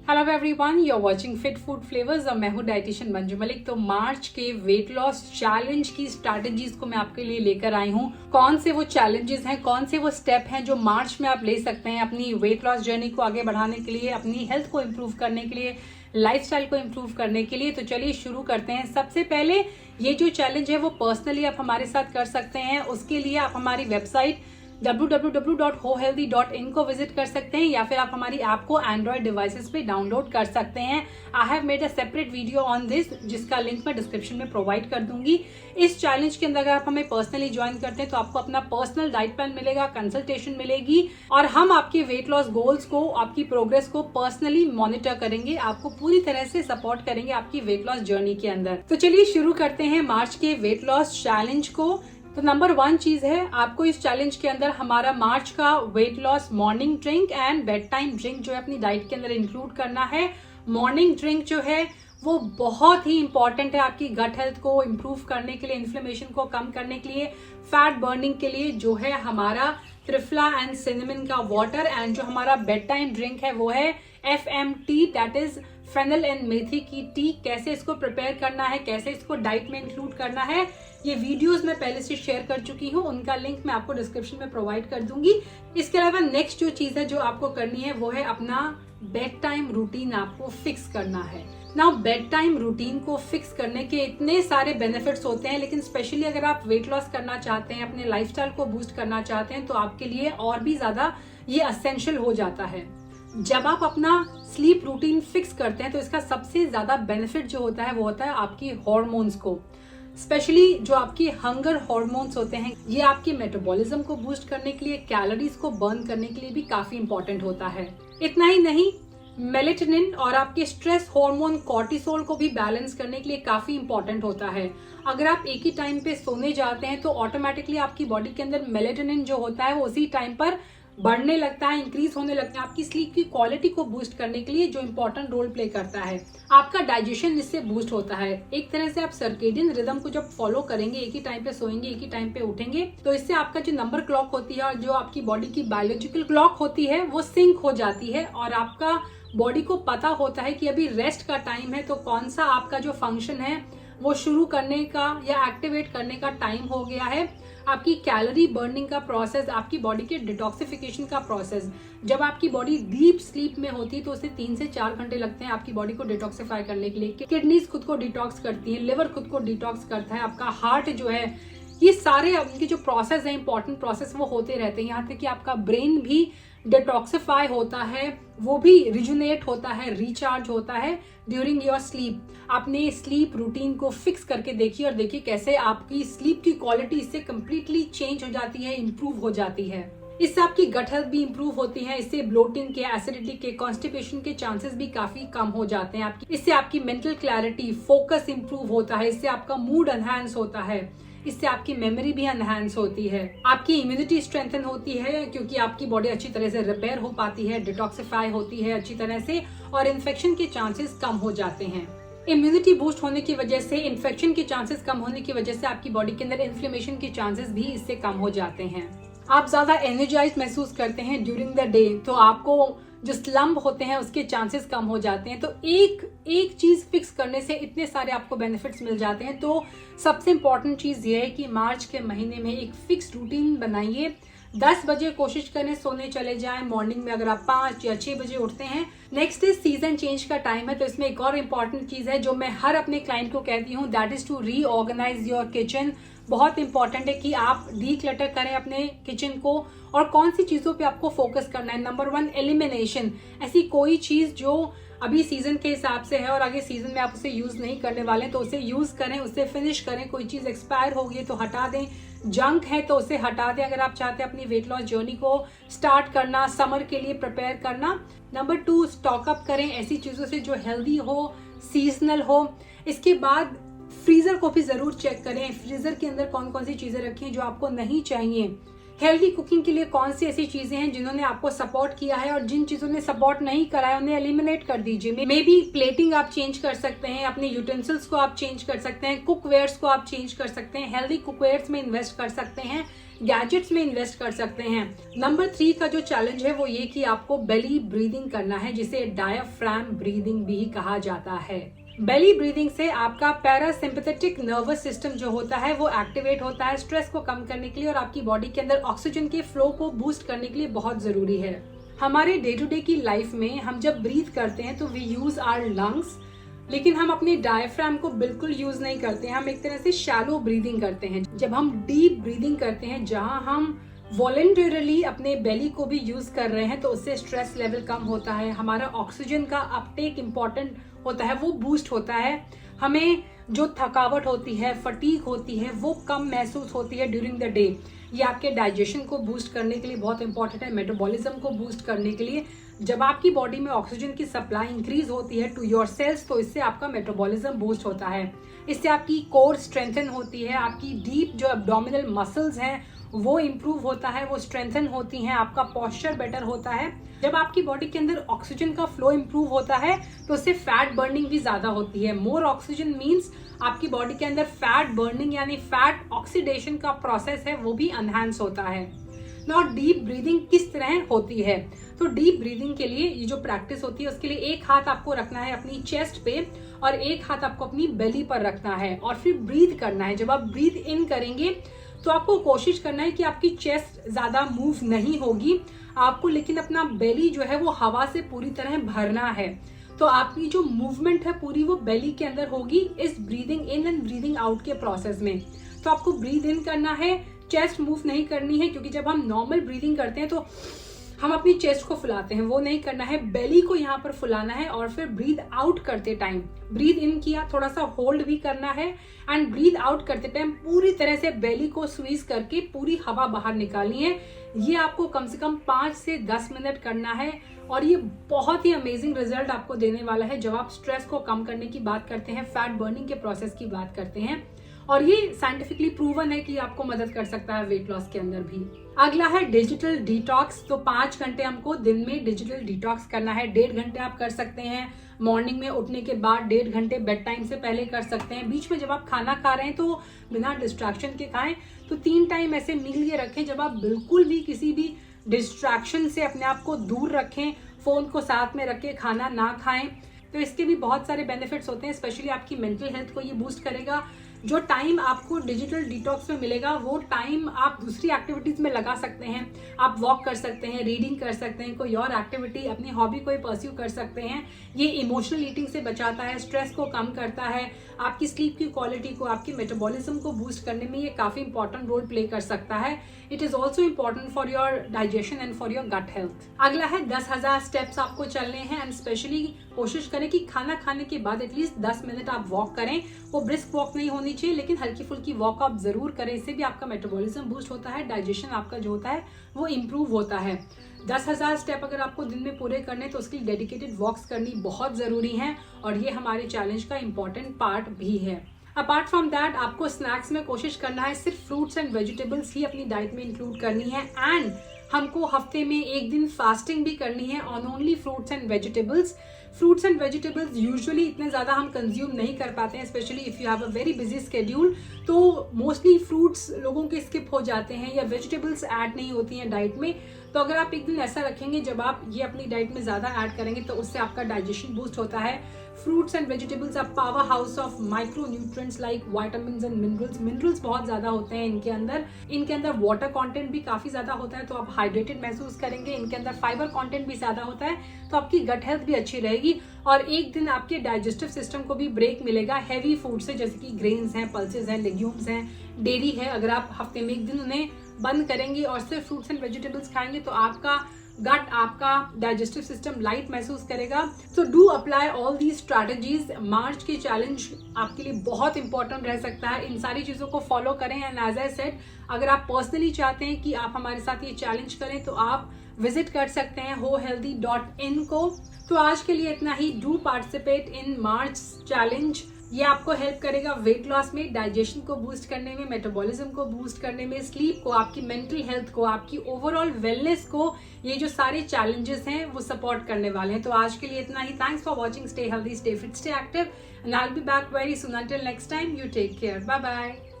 Hello everyone, you are watching fit food flavours और मैं हूं डाइटिशियन मंजू मलिक। तो मार्च के वेट लॉस चैलेंज की स्ट्रैटेजीज को मैं आपके लिए लेकर आई हूं। कौन से वो चैलेंजेस हैं, कौन से वो स्टेप हैं जो मार्च में आप ले सकते हैं अपनी वेट लॉस जर्नी को आगे बढ़ाने के लिए, अपनी हेल्थ को इम्प्रूव करने के लिए, लाइफस्टाइल को इम्प्रूव करने के लिए। तो चलिए शुरू करते हैं। सबसे पहले ये जो चैलेंज है वो पर्सनली आप हमारे साथ कर सकते हैं। उसके लिए आप हमारी वेबसाइट www.hohealthy.in को विजिट कर सकते हैं या फिर आप हमारी ऐप को एंड्रॉइड डिवाइसेस पे डाउनलोड कर सकते हैं। I have made a separate video on this, जिसका लिंक मैं डिस्क्रिप्शन में प्रोवाइड कर दूंगी। इस चैलेंज के अंदर अगर आप हमें पर्सनली ज्वाइन करते हैं तो आपको अपना पर्सनल डाइट प्लान मिलेगा, कंसल्टेशन मिलेगी और हम आपके वेट लॉस गोल्स को, आपकी प्रोग्रेस को पर्सनली मॉनिटर करेंगे, आपको पूरी तरह से सपोर्ट करेंगे आपकी वेट लॉस जर्नी के अंदर। तो चलिए शुरू करते हैं मार्च के वेट लॉस चैलेंज को। तो नंबर 1 चीज है, आपको इस चैलेंज के अंदर हमारा मार्च का weight loss morning drink and bed time drink जो है अपनी डाइट के अंदर इंक्लूड करना है। मॉर्निंग ड्रिंक जो है वो बहुत ही इंपॉर्टेंट है आपकी गट हेल्थ को इम्प्रूव करने के लिए, इन्फ्लेमेशन को कम करने के लिए, फैट बर्निंग के लिए। जो है हमारा त्रिफला एंड सिनेमन का वाटर एंड जो हमारा बेड टाइम ड्रिंक है वो है FMT, that is fennel and मेथी की टी। कैसे इसको प्रिपेयर करना है, कैसे इसको डाइट में इंक्लूड करना है, ये वीडियोस मैं पहले से शेयर कर चुकी हूँ, उनका लिंक मैं आपको डिस्क्रिप्शन में प्रोवाइड कर दूंगी। इसके अलावा नेक्स्ट जो चीज है जो आपको करनी है वो है अपना बेड टाइम रूटीन आपको फिक्स करना है। नाउ बेड टाइम रूटीन को फिक्स करने के इतने सारे बेनिफिट्स होते हैं, लेकिन स्पेशली अगर आप वेट लॉस करना चाहते हैं, अपने लाइफस्टाइल को बूस्ट करना चाहते हैं तो आपके लिए और भी ज्यादा ये असेंशियल हो जाता है। जब आप अपना स्लीप रूटीन फिक्स करते हैं तो इसका सबसे ज्यादा बेनिफिट जो होता है वो होता है आपकी हॉर्मोन्स को, स्पेशली जो आपकी हंगर हॉर्मोन्स होते हैं। ये आपके मेटाबॉलिज्म को बूस्ट करने के लिए, कैलोरीज को बर्न करने के लिए भी काफी इंपॉर्टेंट होता है। इतना ही नहीं, मेलेटोनिन और आपके स्ट्रेस हार्मोन कॉर्टिसोल को भी बैलेंस करने के लिए काफी इंपॉर्टेंट होता है। अगर आप एक ही टाइम पे सोने जाते हैं तो ऑटोमेटिकली आपकी बॉडी के अंदर मेलेटोनिन जो होता है वो उसी टाइम पर बढ़ने लगता है, इंक्रीज होने लगता है, आपकी स्लीप की क्वालिटी को बूस्ट करने के लिए जो इंपॉर्टेंट रोल प्ले करता है। आपका डाइजेशन इससे बूस्ट होता है। एक तरह से आप सर्केडियन रिदम को जब फॉलो करेंगे, एक ही टाइम पे सोएंगे, एक ही टाइम पे उठेंगे, तो इससे आपका जो नंबर क्लॉक होती है और जो आपकी बॉडी की बायोलॉजिकल क्लॉक होती है वो सिंक हो जाती है और आपका बॉडी को पता होता है कि अभी रेस्ट का टाइम है, तो कौन सा आपका जो फंक्शन है वो शुरू करने का या एक्टिवेट करने का टाइम हो गया है। आपकी कैलोरी बर्निंग का प्रोसेस, आपकी बॉडी के डिटॉक्सिफिकेशन का प्रोसेस, जब आपकी बॉडी डीप स्लीप में होती है तो उसे 3 से 4 घंटे लगते हैं आपकी बॉडी को डिटॉक्सिफाई करने के लिए। किडनीज खुद को डिटॉक्स करती है, लिवर खुद को डिटॉक्स करता है, आपका हार्ट जो है, ये सारे उनके जो प्रोसेस है, इंपॉर्टेंट प्रोसेस वो होते रहते हैं। यहाँ तक कि आपका ब्रेन भी डिटॉक्सिफाई होता है, वो भी रिजुनेट होता है, रिचार्ज होता है ड्यूरिंग योर स्लीप। आपने स्लीप रूटीन को फिक्स करके देखिए और देखिए कैसे आपकी स्लीप की क्वालिटी इससे कंप्लीटली चेंज हो जाती है, इंप्रूव हो जाती है। इससे आपकी गट हेल्थ भी इंप्रूव होती है, इससे ब्लोटिंग के, एसिडिटी के, कॉन्स्टिपेशन के चांसेस भी काफी कम हो जाते हैं आपकी। इससे आपकी मेंटल क्लैरिटी, फोकस इंप्रूव होता है, इससे आपका मूड एनहांस होता है, इससे आपकी मेमोरी भी एनहांस होती है, आपकी इम्यूनिटी स्ट्रेंथन होती है क्योंकि आपकी बॉडी अच्छी तरह से रिपेयर हो पाती है, डिटॉक्सिफाई होती है अच्छी तरह से और इन्फेक्शन के चांसेस कम हो जाते हैं। इम्यूनिटी बूस्ट होने की वजह से, इन्फेक्शन के चांसेस कम होने की वजह से आपकी बॉडी के अंदर इन्फ्लेमेशन के चांसेस भी इससे कम हो जाते हैं। आप ज्यादा एनर्जाइज महसूस करते हैं ड्यूरिंग द डे, तो आपको जो स्लम्प होते हैं उसके चांसेस कम हो जाते हैं। तो एक चीज फिक्स करने से इतने सारे आपको बेनिफिट्स मिल जाते हैं। तो सबसे इंपॉर्टेंट चीज ये है कि मार्च के महीने में एक फिक्स रूटीन बनाइए। 10 बजे कोशिश करें सोने चले जाएं, मॉर्निंग में अगर आप 5 या 6 बजे उठते हैं। नेक्स्ट इज सीजन चेंज का टाइम है, तो इसमें एक और इम्पॉर्टेंट चीज है जो मैं हर अपने क्लाइंट को कहती हूँ, that is to reorganise your kitchen. बहुत इंपॉर्टेंट है कि आप डीक्लटर करें अपने किचन को और कौन सी चीजों पे आपको फोकस करना है। Number 1, elimination. ऐसी कोई चीज जो अभी सीजन के हिसाब से है और आगे सीजन में आप उसे यूज नहीं करने वाले तो उसे यूज करें, उसे फिनिश करें। कोई चीज एक्सपायर हो गई तो हटा दें, जंक है तो उसे हटा दें अगर आप चाहते हैं अपनी वेट लॉस जर्नी को स्टार्ट करना, समर के लिए प्रिपेयर करना। नंबर 2, स्टॉक अप करें ऐसी चीजों से जो हेल्दी हो, सीजनल हो। इसके बाद फ्रीजर को भी जरूर चेक करें, फ्रीजर के अंदर कौन कौन सी चीजें रखी हैं जो आपको नहीं चाहिए। हेल्दी कुकिंग के लिए कौन सी ऐसी चीजें हैं जिन्होंने आपको सपोर्ट किया है और जिन चीजों ने सपोर्ट नहीं करा है उन्हें एलिमिनेट कर दीजिए। मे बी प्लेटिंग आप चेंज कर सकते हैं, अपने यूटेंसिल्स को आप चेंज कर सकते हैं, कुकवेयर्स को आप चेंज कर सकते हैं, हेल्दी कुकवेयर्स में इन्वेस्ट कर सकते हैं, गैजेट्स में इन्वेस्ट कर सकते हैं। नंबर 3 का जो चैलेंज है वो ये कि आपको बेली ब्रीदिंग करना है, जिसे डायाफ्राम ब्रीदिंग भी कहा जाता है। बेली ब्रीदिंग से आपका पैरासिम्पैथेटिक नर्वस सिस्टम जो होता है वो एक्टिवेट होता है स्ट्रेस को कम करने के लिए और आपकी बॉडी के अंदर ऑक्सीजन के फ्लो को बूस्ट करने के लिए बहुत जरूरी है। हमारे डे टू डे की लाइफ में हम जब ब्रीथ करते हैं तो वी यूज आवर लंग्स, लेकिन हम अपने डायफ्राम को बिल्कुल यूज नहीं करते हैं। हम एक तरह से शैलो ब्रीदिंग करते हैं। जब हम डीप ब्रीदिंग करते हैं जहां हम वॉलंटरली अपने बेली को भी यूज कर रहे हैं तो उससे स्ट्रेस लेवल कम होता है, हमारा ऑक्सीजन का अपटेक इम्पॉर्टेंट होता है, वो बूस्ट होता है, हमें जो थकावट होती है, फटीग होती है, वो कम महसूस होती है ड्यूरिंग द डे। ये आपके डाइजेशन को बूस्ट करने के लिए बहुत इंपॉर्टेंट है, मेटाबॉलिज्म को बूस्ट करने के लिए। जब आपकी बॉडी में ऑक्सीजन की सप्लाई इंक्रीज होती है टू योर सेल्स तो इससे आपका मेटाबॉलिज्म बूस्ट होता है, इससे आपकी कोर स्ट्रेंथन होती है, आपकी डीप जो एब्डोमिनल मसल्स हैं वो इम्प्रूव होता है, वो स्ट्रेंथन होती हैं, आपका पोस्चर बेटर होता है। जब आपकी बॉडी के अंदर ऑक्सीजन का फ्लो इम्प्रूव होता है तो उससे फैट बर्निंग भी ज्यादा होती है। मोर ऑक्सीजन मीन्स आपकी बॉडी के अंदर फैट बर्निंग यानी फैट ऑक्सीडेशन का प्रोसेस है वो भी एनहांस होता है। नाउ डीप ब्रीदिंग किस तरह होती है? तो डीप ब्रीदिंग के लिए ये जो प्रैक्टिस होती है उसके लिए एक हाथ आपको रखना है अपनी चेस्ट पे और एक हाथ आपको अपनी बेली पर रखना है और फिर ब्रीथ करना है। जब आप ब्रीथ इन करेंगे तो आपको कोशिश करना है कि आपकी चेस्ट ज्यादा मूव नहीं होगी आपको, लेकिन अपना बेली जो है वो हवा से पूरी तरह भरना है। तो आपकी जो मूवमेंट है पूरी वो बेली के अंदर होगी इस breathing in and breathing out के प्रोसेस में। तो आपको ब्रीद इन करना है, चेस्ट मूव नहीं करनी है, क्योंकि जब हम नॉर्मल ब्रीदिंग करते हैं तो हम अपनी चेस्ट को फुलाते हैं, वो नहीं करना है, बेली को यहाँ पर फुलाना है। और फिर ब्रीद आउट करते टाइम ब्रीद इन किया, थोड़ा सा होल्ड भी करना है एंड ब्रीद आउट करते टाइम पूरी तरह से बेली को स्क्वीज करके पूरी हवा बाहर निकालनी है। ये आपको कम से कम 5 से 10 मिनट करना है और ये बहुत ही अमेजिंग रिजल्ट आपको देने वाला है जब आप स्ट्रेस को कम करने की बात करते हैं, फैट बर्निंग के प्रोसेस की बात करते हैं। और ये साइंटिफिकली प्रूवन है कि आपको मदद कर सकता है वेट लॉस के अंदर भी। अगला है डिजिटल डिटॉक्स। तो 5 घंटे हमको दिन में डिजिटल डिटॉक्स करना है। 1.5 घंटे आप कर सकते हैं मॉर्निंग में उठने के बाद, 1.5 घंटे बेड टाइम से पहले कर सकते हैं। बीच में जब आप खाना खा रहे हैं तो बिना डिस्ट्रैक्शन के खाएं। तो 3 टाइम ऐसे मील ये रखें जब आप बिल्कुल भी किसी भी डिस्ट्रैक्शन से अपने आप को दूर रखें, फोन को साथ में रख के खाना ना खाएं। तो इसके भी बहुत सारे बेनिफिट्स होते हैं, स्पेशली आपकी मेंटल हेल्थ को ये बूस्ट करेगा। जो टाइम आपको डिजिटल डिटॉक्स में मिलेगा वो टाइम आप दूसरी एक्टिविटीज में लगा सकते हैं। आप वॉक कर सकते हैं, रीडिंग कर सकते हैं, कोई और एक्टिविटी, अपनी हॉबी कोई परस्यू कर सकते हैं। ये इमोशनल ईटिंग से बचाता है, स्ट्रेस को कम करता है, आपकी स्लीप की क्वालिटी को, आपकी मेटाबॉलिज्म को बूस्ट करने में ये काफी इंपॉर्टेंट रोल प्ले कर सकता है। It is also important for your digestion and for your gut health. अगला है 10,000 स्टेप्स आपको चलने हैं एंड स्पेशली कोशिश करें कि खाना खाने के बाद एटलीस्ट 10 मिनट आप वॉक करें। वो ब्रिस्क वॉक नहीं होनी चाहिए, लेकिन हल्की फुल्की वॉक आप जरूर करें। इससे भी आपका मेटाबॉलिज्म बूस्ट होता है, डाइजेशन आपका जो होता है वो इम्प्रूव होता है। 10,000 स्टेप अगर आपको दिन में पूरे करने तो उसके लिए डेडिकेटेड वॉक्स करनी बहुत जरूरी है और ये हमारे चैलेंज का इम्पोर्टेंट पार्ट भी है। अपार्ट फ्रॉम दैट आपको स्नैक्स में कोशिश करना है सिर्फ फ्रूट्स एंड वेजिटेबल्स ही अपनी डाइट में इंक्लूड करनी है एंड हमको हफ्ते में 1 दिन फास्टिंग भी करनी है on only fruits and vegetables. Fruits and vegetables usually इतने ज़्यादा हम कंज्यूम नहीं कर पाते हैं, specially if you have a very busy schedule. तो मोस्टली फ्रूट्स लोगों के स्किप हो जाते हैं या वेजिटेबल्स ऐड नहीं होती हैं डाइट में। तो अगर आप एक दिन ऐसा रखेंगे जब आप ये अपनी डाइट में ज़्यादा ऐड करेंगे तो उससे आपका डाइजेशन बूस्ट होता है। Fruits and vegetables are power house of micronutrients like vitamins and minerals. Minerals बहुत ज़्यादा होते हैं इनके अंदर वाटर कंटेंट भी काफ़ी ज़्यादा होता है तो आप हाइड्रेटेड महसूस करेंगे। इनके अंदर फाइबर कंटेंट भी ज़्यादा होता है तो आपकी गट हेल्थ भी अच्छी रहेगी और एक दिन आपके डाइजेस्टिव सिस्टम को भी ब्रेक मिलेगा हैवी फूड से, जैसे कि ग्रेन्स हैं, पल्सेस हैं, लेग्यूम्स हैं, डेयरी है। अगर आप हफ्ते में 1 दिन उन्हें बंद करेंगे और सिर्फ फ्रूट्स एंड वेजिटेबल्स खाएंगे तो आपका गट, आपका डाइजेस्टिव सिस्टम लाइट महसूस करेगा। तो do apply all these strategies. March के चैलेंज आपके लिए बहुत इंपॉर्टेंट रह सकता है, इन सारी चीज़ों को फॉलो करें। एंड एज आई सेड, अगर आप पर्सनली चाहते हैं कि आप हमारे साथ ये चैलेंज करें तो आप विजिट कर सकते हैं hohealthy.in को। तो आज के लिए इतना ही। Do participate in March challenge ये आपको हेल्प करेगा वेट लॉस में, डाइजेशन को बूस्ट करने में, मेटाबॉलिज्म को बूस्ट करने में, स्लीप को, आपकी मेंटल हेल्थ को, आपकी ओवरऑल वेलनेस को, ये जो सारे चैलेंजेस हैं वो सपोर्ट करने वाले हैं। तो आज के लिए इतना ही। Thanks for watching. Stay healthy, stay fit, stay active, and I will be back very soon. Until next time, you take care. Bye bye.